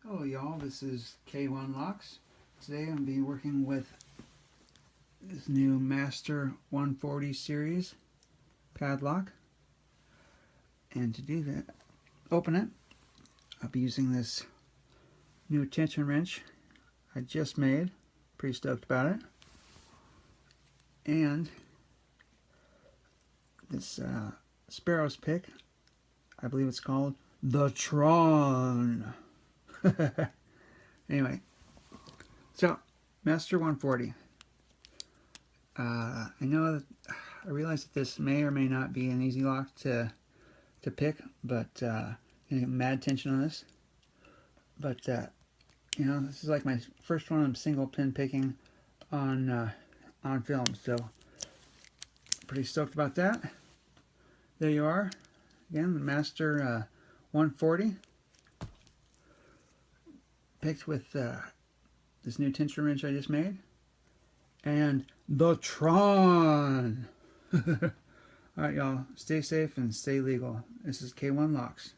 Hello y'all, this is K1 Locks. Today I'm going to be working with this new Master 140 series padlock. And to do that, open it, I'll be using this new tension wrench I just made. Pretty stoked about it. And this Sparrow's pick, I believe it's called the Tron. Anyway, so Master 140. I realize that this may or may not be an easy lock to pick, but mad tension on this. But this is like my first one I'm single pin picking on film, so pretty stoked about that. There you are, again, the Master 140. Picked with this new tension wrench I just made, and the Tron. Alright y'all, stay safe and stay legal. This is K1 Locks.